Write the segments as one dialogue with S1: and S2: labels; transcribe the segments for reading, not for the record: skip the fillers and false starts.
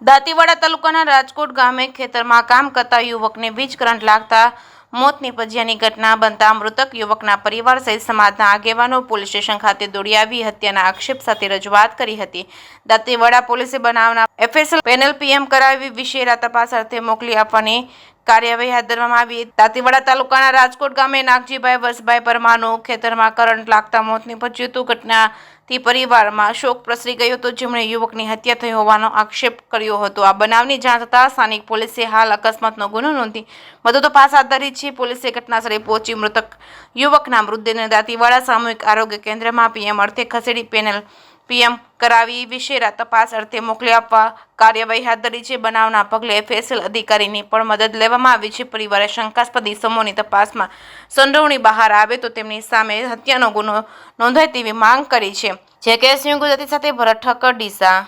S1: દાંતીવાડા તાલુકાના રાજકોટ ગામે ખેતરમાં કામ કરતા યુવકને વીજ કરંટ લાગતા મોત નીપજ્યાની ઘટના બનતા મૃતક યુવકના પરિવાર સહિત સમાજના આગેવાનો પોલીસ સ્ટેશન ખાતે દોડી આવી હત્યાના આક્ષેપ સાથે રજૂઆત કરી હતી। દાંતીવાડા પોલીસે બનાવના એફએસએલ પેનલ પીએમ કરાવી વિશેષ તપાસ અર્થે મોકલી આપવાની કાર્યવાહી હાથ ધરવામાં આવી। દાંતીવાડા તાલુકાના રાજકોટ ગામે નાગજીભાઈ વસભાઈ પરમારનું ખેતરમાં કરંટ લાગતા મોત નીપજ્યું હતું। ઘટનાથી પરિવારમાં શોક પ્રસરી ગયો હતો, જેમણે યુવકની હત્યા થઈ હોવાનો આક્ષેપ કર્યો હતો। આ બનાવની જાણ થતાં સ્થાનિક પોલીસે હાલ અકસ્માતનો ગુનો નોંધી વધુ તપાસ હાથ ધરી છે। પોલીસે ઘટનાસ્થળે પહોંચી મૃતક યુવકના મૃતદેહને દાંતીવાડા સામૂહિક આરોગ્ય કેન્દ્રમાં પીએમ અર્થે ખસેડી પેનલ પીએમ કરાવી વિશેષ તપાસ અર્થે મોકલી આપવા કાર્યવાહી હાથ ધરી છે। બનાવના પગલે એફએસએલ અધિકારીની પણ મદદ લેવામાં આવી છે। પરિવારે શંકાસ્પદ ઇસમોની તપાસમાં સંડોવણી બહાર આવે તો તેમની સામે હત્યાનો ગુનો નોંધાય તેવી માંગ કરી છે। જે કેસ ગુજરાતી સાથે ભરત ઠક્કર ડીસા।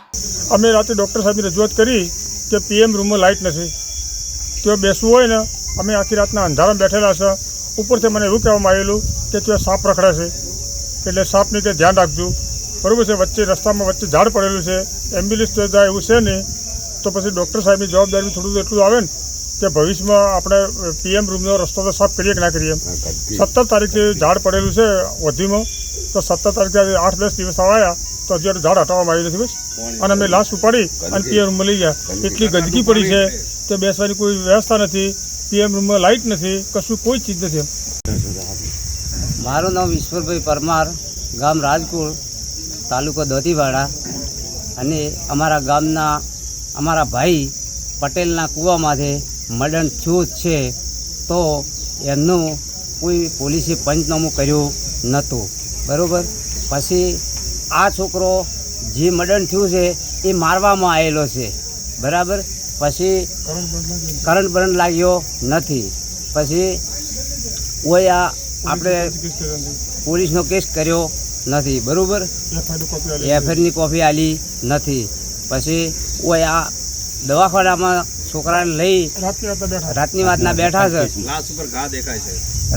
S2: અમે રાતે ડૉક્ટર સાહેબની રજૂઆત કરી કે પીએમ રૂમમાં લાઇટ નથી, ત્યાં બેસવું હોય ને અમે આખી રાતના અંધારામાં બેઠેલા છે। ઉપરથી મને એવું કહેવામાં આવેલું કે ત્યાં સાપ રખડે છે, એટલે સાપની કે ધ્યાન રાખજો, બરાબર છે। વચ્ચે રસ્તામાં વચ્ચે ઝાડ પડેલું છે, એમ્બ્યુલન્સ તો જાય એવું છે નહીં, તો પછી ડૉક્ટર સાહેબની જવાબદારી થોડું એટલું આવે ને કે ભવિષ્યમાં આપણે પીએમ રૂમનો રસ્તો તો સાફ કરીએ કે ના કરીએ। 17 તારીખથી ઝાડ પડેલું છે વધીમાં, તો 17 તારીખે 8-10 દિવસ આવ્યા તો હજી ઝાડ હટાવવામાં આવ્યું નથી બસ, અને અમે લાશ ઉપાડી અને પીએમ રૂમમાં લઈ ગયા। એટલી ગંદકી પડી છે કે બેસવાની કોઈ વ્યવસ્થા નથી, પીએમ રૂમમાં લાઇટ નથી, કશું કોઈ ચીજ નથી।
S3: મારું નામ ઈશ્વરભાઈ પરમાર, ગામ રાજકોટ, તાલુકો દાંતીવાડા, અને અમારા ગામના અમારા ભાઈ પટેલના કૂવામાંથી મર્ડર થયું છે, તો એમનું કોઈ પોલીસે પંચનામું કર્યું નહોતું, બરાબર। પછી આ છોકરો જે મર્ડર થયું છે એ મારવામાં આવેલો છે, બરાબર। પછી કરંટ બરંટ લાગ્યો નથી, પછી કોઈ આપણે પોલીસનો કેસ કર્યો નથી, બરાબર। એફઆઈઆરની કોપી આલી નથી, પછી કોઈ આ દવાખાનામાં છોકરાને લઈ રાતની વાતના બેઠા છે,
S4: લાશ ઉપર ઘા દેખાય છે।